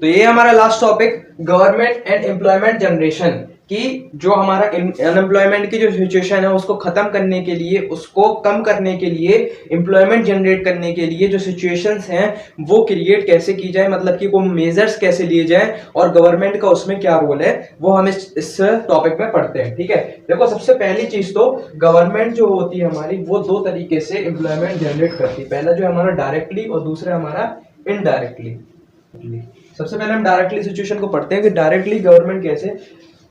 तो ये हमारा last topic government and employment generation की जो हमारा अनएम्प्लॉयमेंट की जो सिचुएशन है उसको खत्म करने के लिए, उसको कम करने के लिए, एम्प्लॉयमेंट जनरेट करने के लिए जो सिचुएशंस हैं वो क्रिएट कैसे की जाए, मतलब कि वो मेजर्स कैसे लिए जाए और गवर्नमेंट का उसमें क्या रोल है वो हम इस टॉपिक में पढ़ते हैं। ठीक है, देखो सबसे पहली चीज तो गवर्नमेंट जो होती है हमारी वो दो तरीके से एम्प्लॉयमेंट जनरेट करती है। पहला जो है हमारा डायरेक्टली और दूसरा हमारा इनडायरेक्टली। सबसे पहले हम डायरेक्टली सिचुएशन को पढ़ते हैं कि डायरेक्टली गवर्नमेंट कैसे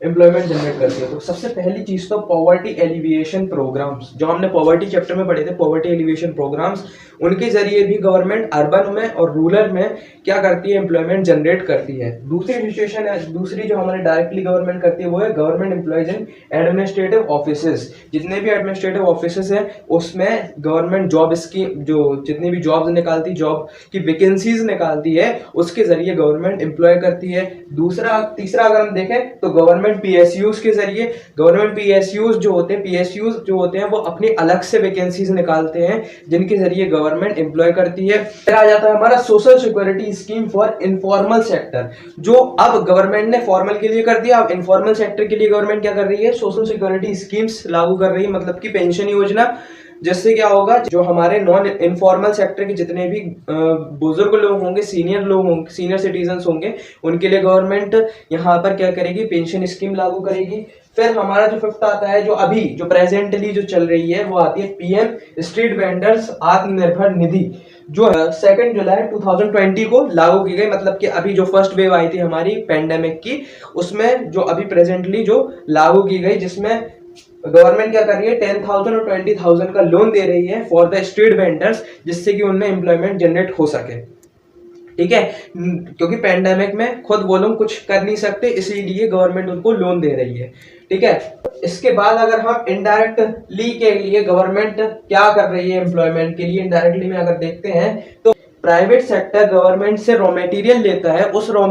एम्प्लॉयमेंट जनरेट करती है। तो सबसे पहली चीज तो पॉवर्टी एलिविएशन प्रोग्राम्स, जो हमने पॉवर्टी चैप्टर में पढ़े थे, पॉवर्टी एलिविएशन प्रोग्राम्स, उनके जरिए भी गवर्नमेंट अर्बन में और रूरल में क्या करती है, एम्प्लॉयमेंट जनरेट करती है। दूसरी सिचुएशन है, दूसरी जो हमारे डायरेक्टली गवर्नमेंट करती है वो है गवर्नमेंट एम्प्लॉयज इन एडमिनिस्ट्रेटिव ऑफिसेज। जितने भी एडमिनिस्ट्रेटिव ऑफिसेज हैं उसमें गवर्नमेंट जॉब स्कीम, जो जितनी भी जॉब्स निकालती, जॉब की वैकेंसीज निकालती है, उसके जरिए गवर्नमेंट एम्प्लॉय करती है। तीसरा अगर हम देखें तो गवर्नमेंट पीएसयूज के जरिए, गवर्नमेंट पीएसयूज जो होते हैं वो अपनी अलग से वैकेंसीज निकालते हैं जिनके जरिए गवर्नमेंट एम्प्लॉय करती है। फिर आ जाता है हमारा social security scheme for informal sector, जो अब गवर्नमेंट ने फॉर्मल के लिए कर दिया, अब इनफॉर्मल सेक्टर के लिए गवर्नमेंट क्या कर रही है, सोशल सिक्योरिटी स्कीम्स लागू कर रही है, मतलब कि पेंशन योजना। जिससे क्या होगा, जो हमारे नॉन इनफॉर्मल सेक्टर के जितने भी बुजुर्ग लोग होंगे, सीनियर सिटीजन होंगे, उनके लिए गवर्नमेंट यहाँ पर क्या करेगी, पेंशन स्कीम लागू करेगी। फिर हमारा जो फिफ्थ आता है, जो अभी जो प्रेजेंटली जो चल रही है वो आती है PM street vendors Atmanirbhar Nidhi, जो 2 जुलाई 2020 को लागू की गई। मतलब कि अभी जो फर्स्ट वेव आई थी हमारी पेंडेमिक की, उसमें जो अभी प्रेजेंटली जो लागू की गई, जिसमें गवर्नमेंट क्या कर रही है, 10,000 और 20,000 का लोन दे रही है फॉर द स्ट्रीट वेंडर्स, जिससे कि उनमें एम्प्लॉयमेंट जनरेट हो सके। ठीक है, क्योंकि पेंडेमिक में खुद वो लोग कुछ कर नहीं सकते, इसीलिए गवर्नमेंट उनको लोन दे रही है। ठीक है, इसके बाद अगर हम इनडायरेक्टली के लिए गवर्नमेंट क्या कर रही है एम्प्लॉयमेंट के लिए, इनडायरेक्टली में अगर देखते हैं तो प्राइवेट सेक्टर गवर्नमेंट से रॉ मटेरियल लेता है, उस रॉ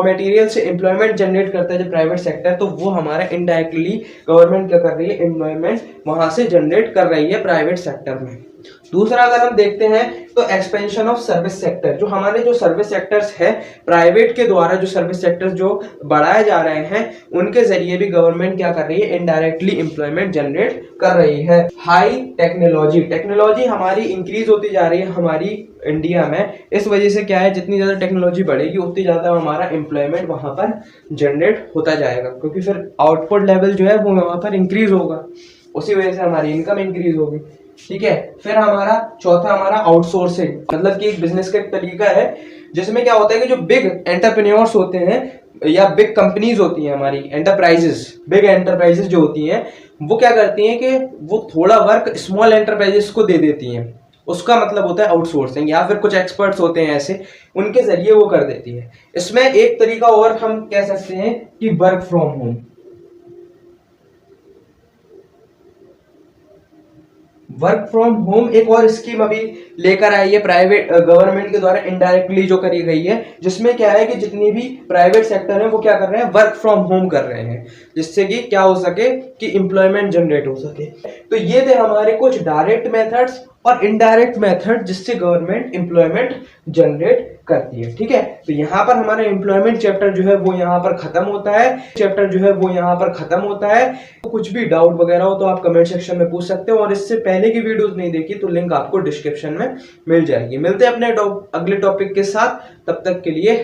मटेरियल से एम्प्लॉयमेंट जनरेट करता है जो प्राइवेट सेक्टर, तो वो हमारा इनडायरेक्टली गवर्नमेंट क्या कर रही है, एम्प्लॉयमेंट वहां से जनरेट कर रही है प्राइवेट सेक्टर में। दूसरा अगर हम देखते हैं तो एक्सपेंशन ऑफ सर्विस सेक्टर, जो हमारे जो सर्विस सेक्टर्स है प्राइवेट के द्वारा, जो सर्विस सेक्टर्स जो बढ़ाए जा रहे हैं, उनके जरिए भी गवर्नमेंट क्या कर रही है, इनडायरेक्टली एम्प्लॉयमेंट जनरेट कर रही है। हाई टेक्नोलॉजी हमारी इंक्रीज होती जा रही है हमारी इंडिया में। इस वजह से क्या है, जितनी ज्यादा टेक्नोलॉजी बढ़ेगी उतनी ज्यादा हमारा एम्प्लॉयमेंट वहां पर जनरेट होता जाएगा, क्योंकि फिर आउटपुट लेवल जो है वो वहां पर इंक्रीज होगा, उसी वजह से हमारी इनकम इंक्रीज होगी। ठीक है, फिर हमारा चौथा हमारा आउटसोर्सिंग, मतलब कि एक बिजनेस का एक तरीका है जिसमें क्या होता है कि जो बिग एंटरप्रेन्योर्स होते हैं या बिग कंपनीज होती हैं हमारी, बिग एंटरप्राइजेस जो होती हैं, वो क्या करती हैं कि वो थोड़ा वर्क स्मॉल एंटरप्राइजेस को दे देती हैं। उसका मतलब होता है आउटसोर्सिंग, या फिर कुछ एक्सपर्ट्स होते हैं ऐसे, उनके जरिए वो कर देती है। इसमें एक तरीका और हम कह सकते हैं कि work from home. Work from home एक और स्कीम अभी लेकर आई है प्राइवेट गवर्नमेंट के द्वारा इनडायरेक्टली जो करी गई है, जिसमें क्या है कि जितनी भी प्राइवेट सेक्टर है वो क्या कर रहे हैं, वर्क फ्रॉम होम कर रहे हैं, जिससे कि क्या हो सके कि एम्प्लॉयमेंट जनरेट हो सके। तो ये थे हमारे कुछ डायरेक्ट मेथड्स और इनडायरेक्ट मेथड जिससे गवर्नमेंट एम्प्लॉयमेंट जनरेट करती है। ठीक है, तो यहाँ पर हमारा एम्प्लॉयमेंट चैप्टर जो है वो यहाँ पर खत्म होता है। तो कुछ भी डाउट वगैरह हो तो आप कमेंट सेक्शन में पूछ सकते हो, और इससे पहले की वीडियोस नहीं देखी तो लिंक आपको डिस्क्रिप्शन में मिल जाएगी। मिलते हैं अपने अगले टॉपिक के साथ, तब तक के लिए